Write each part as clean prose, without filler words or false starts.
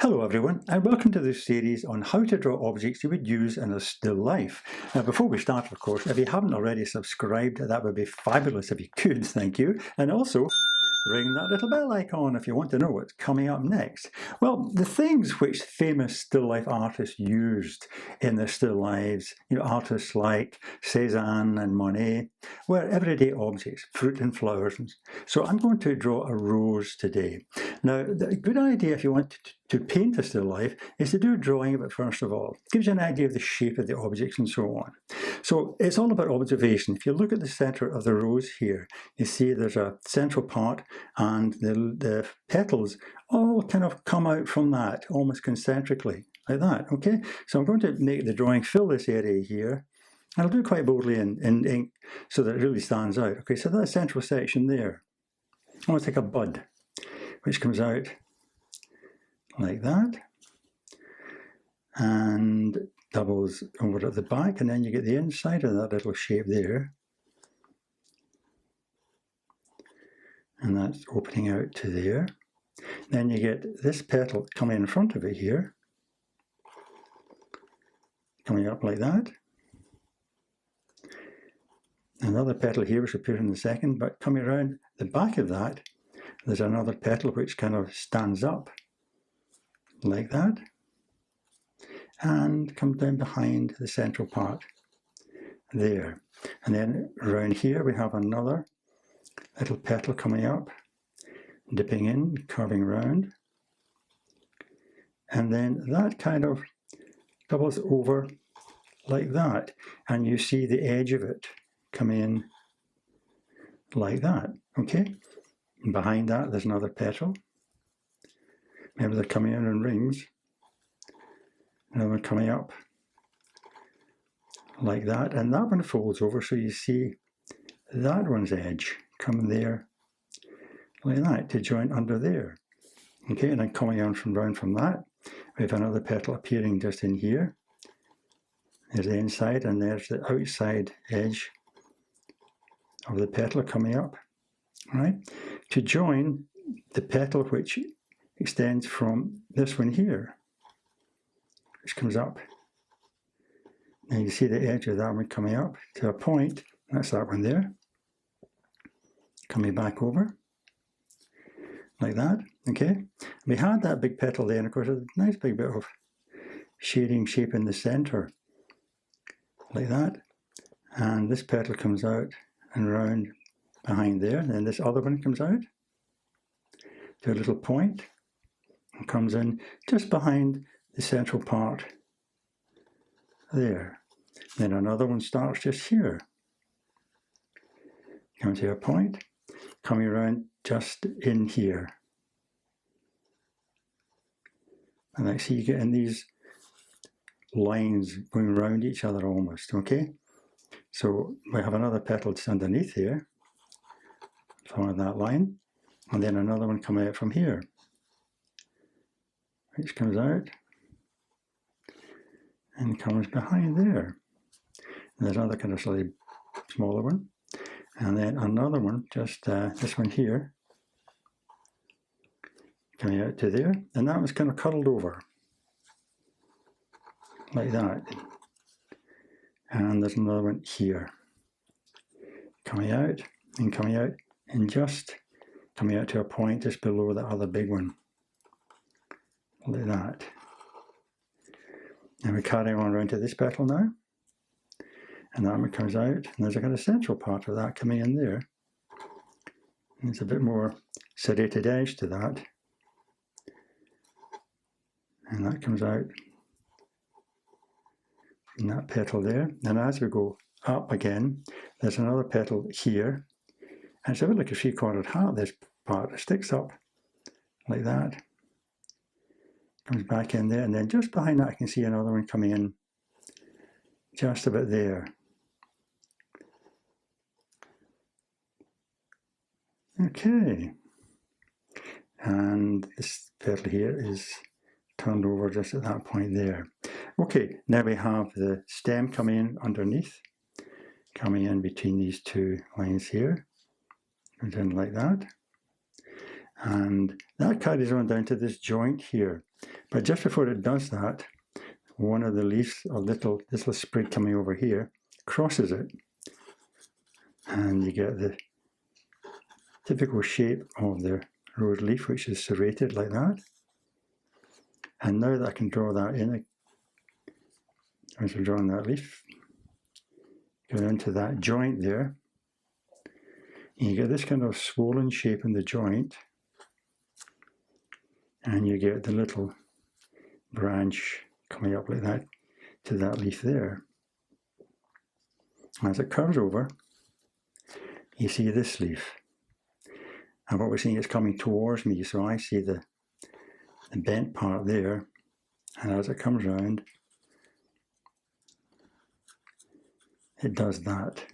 Hello everyone, and welcome to this series on how to draw objects you would use in a still life. Now before we start, of course, if you haven't already subscribed, that would be fabulous if you could, thank you. And also, ring that little bell icon if you want to know what's coming up next. Well, the things which famous still life artists used in their still lives, artists like Cézanne and Monet, were everyday objects, fruit and flowers. So I'm going to draw a rose today. Now, the good idea if you want to paint a still life is to do a drawing of it first of all. It gives you an idea of the shape of the objects and so on. So it's all about observation. If you look at the center of the rose here, you see there's a central part and the petals all kind of come out from that, almost concentrically, like that, okay? So I'm going to make the drawing fill this area here. I'll do it quite boldly in ink so that it really stands out. Okay, so that central section there, almost like a bud, which comes out like that and doubles over at the back, and then you get the inside of that little shape there, and that's opening out to there. Then you get this petal coming in front of it here, coming up like that. Another petal here which will appear in a second, but coming around the back of that, there's another petal which kind of stands up like that and comes down behind the central part there. And then around here we have another little petal coming up, dipping in, curving around, and then that kind of doubles over like that, and you see the edge of it come in like that, okay? And behind that there's another petal. Maybe they're coming in rings. Another one coming up like that, and that one folds over, so you see that one's edge coming there like that to join under there. Okay, and then coming on round from that, we have another petal appearing just in here. There's the inside, and there's the outside edge of the petal coming up, right, to join the petal which extends from this one here, which comes up. And you see the edge of that one coming up to a point. That's that one there, coming back over like that. Okay, we had that big petal there, and of course a nice big bit of shading shape in the center like that, and this petal comes out and round behind there, and then this other one comes out to a little point and comes in just behind the central part there. Then another one starts just here, comes to a point, coming around just in here. And I see you getting these lines going around each other almost, okay? So we have another petal just underneath here, following that line, and then another one coming out from here, which comes out and comes behind there. And there's another kind of slightly smaller one, and then another one, just this one here, coming out to there, and that was kind of cuddled over like that. And there's another one here, coming out, and just coming out to a point just below the other big one, like that. And we carry on around to this petal now, and that one comes out, and there's a kind of central part of that coming in there. And there's a bit more serrated edge to that, and that comes out from that petal there. And as we go up again, there's another petal here, and it's a bit like a three-cornered hat, this part. It sticks up like that, comes back in there, and then just behind that I can see another one coming in just about there. Okay, and this petal here is turned over just at that point there. Okay, now we have the stem coming in underneath, coming in between these two lines here, comes in like that, and that carries on down to this joint here. But just before it does that, one of the leaves, or this little sprig coming over here, crosses it. And you get the typical shape of the rose leaf, which is serrated like that. And now that I can draw that in, as we're drawing that leaf, go into that joint there, and you get this kind of swollen shape in the joint, and you get the little branch coming up like that to that leaf there. As it curves over, you see this leaf. And what we're seeing is coming towards me, so I see the bent part there, and as it comes round, it does that.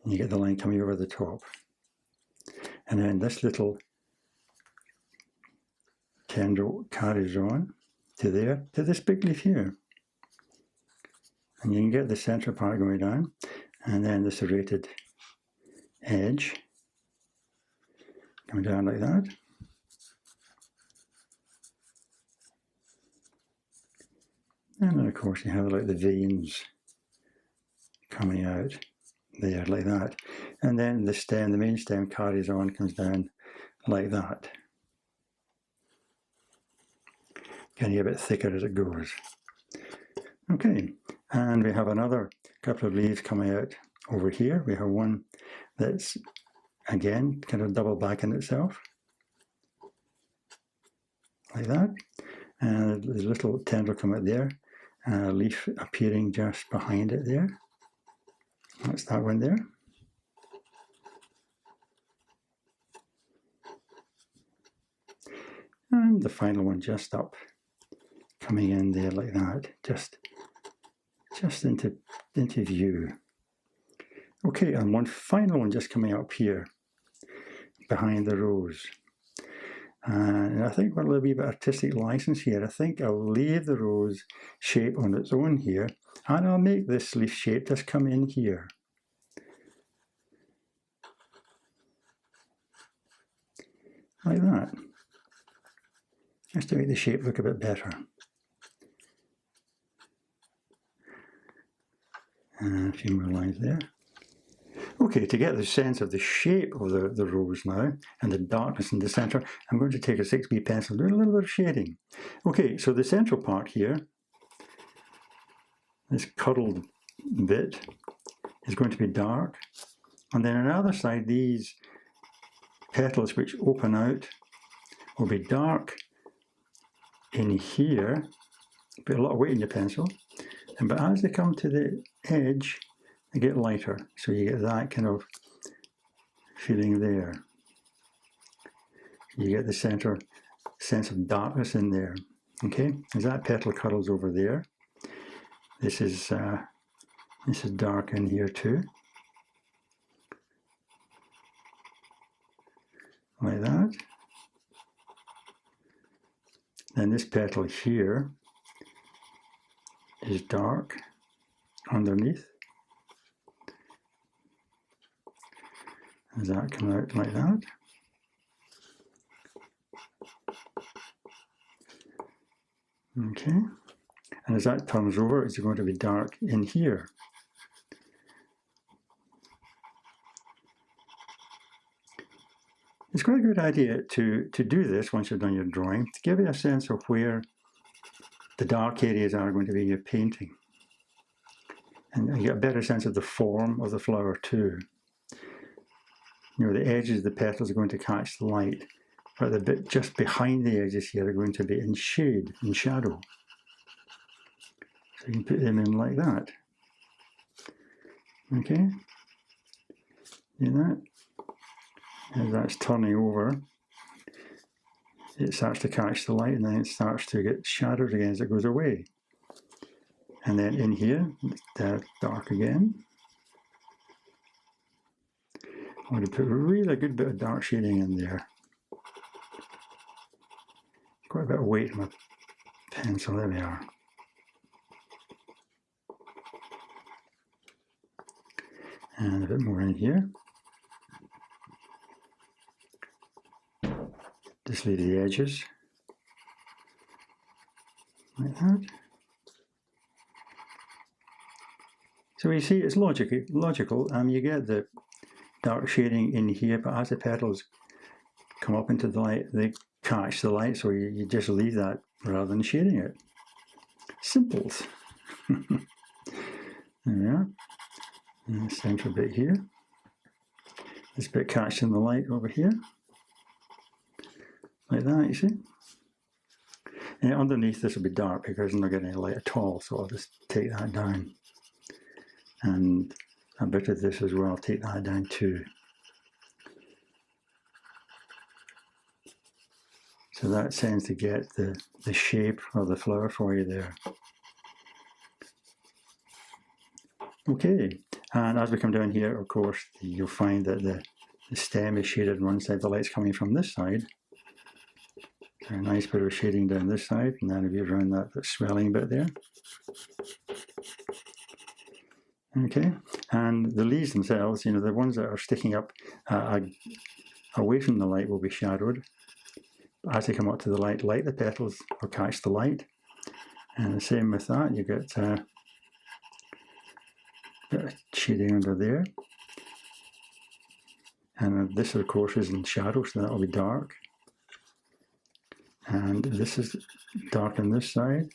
And you get the line coming over the top. And then this little tendril carries on to there, to this big leaf here. And you can get the centre part going down, and then the serrated edge coming down like that. And then of course you have like the veins coming out there like that. And then the stem, the main stem carries on, comes down like that. Getting a bit thicker as it goes. Okay, and we have another couple of leaves coming out over here. We have one that's again kind of double back in itself, like that. And there's a little tendril come out there, and a leaf appearing just behind it there. That's that one there. And the final one just up, coming in there like that, just into view. Okay, and one final one just coming up here, behind the rose. And I think with a little bit of artistic license here, I think I'll leave the rose shape on its own here, and I'll make this leaf shape just come in here. Like that. Just to make the shape look a bit better. And a few more lines there. Okay, to get the sense of the shape of the rose now, and the darkness in the centre, I'm going to take a 6B pencil and do a little bit of shading. Okay, so the central part here, this cuddled bit, is going to be dark. And then on the other side, these petals which open out will be dark in here. Put a lot of weight in your pencil. But as they come to the edge, they get lighter, so you get that kind of feeling there. You get the center sense of darkness in there. Okay, as that petal cuddles over there, this is dark in here too, like that. Then this petal here is dark underneath. As that comes out like that. Okay, and as that turns over, it's going to be dark in here. It's quite a good idea to do this once you've done your drawing, to give you a sense of where the dark areas are going to be in your painting. And you get a better sense of the form of the flower too. You know, the edges of the petals are going to catch the light, but the bit just behind the edges here are going to be in shade, in shadow. So you can put them in like that. Okay? See that? As that's turning over, it starts to catch the light, and then it starts to get shadowed again as it goes away. And then in here, it's dark again. I'm going to put a really good bit of dark shading in there. Quite a bit of weight in my pencil, there we are. And a bit more in here. Just leave the edges. like that. So you see, it's logical. You get the dark shading in here, but as the petals come up into the light, they catch the light, so you just leave that rather than shading it. Simples. There we are. And the centre bit here. This bit catching the light over here. Like that, you see? And underneath this will be dark because I'm not getting any light at all, so I'll just take that down. And a bit of this as well, take that down too. So that tends to get the shape of the flower for you there. Okay, and as we come down here, of course, you'll find that the stem is shaded on one side, the light's coming from this side. So a nice bit of shading down this side, and then if you around that swelling bit there. Okay, and the leaves themselves, you know, the ones that are sticking up away from the light will be shadowed. As they come up to the light, the petals will catch the light. And the same with that, you get a bit of shading under there. And this, of course, is in shadow, so that will be dark. And this is dark on this side,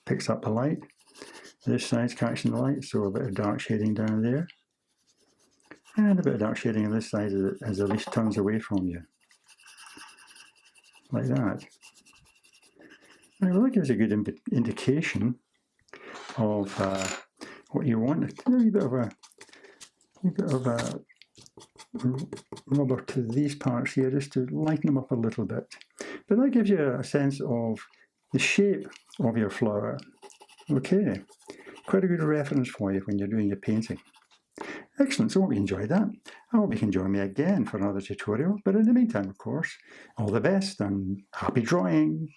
picks up the light. This side's catching the light, so a bit of dark shading down there. And a bit of dark shading on this side as the leaf turns away from you. Like that. Right, well, that gives a good indication of what you want. A wee bit of a rubber to these parts here, just to lighten them up a little bit. But that gives you a sense of the shape of your flower. Okay, quite a good reference for you when you're doing your painting. Excellent, so I hope you enjoyed that. I hope you can join me again for another tutorial, but in the meantime, of course, all the best and happy drawing!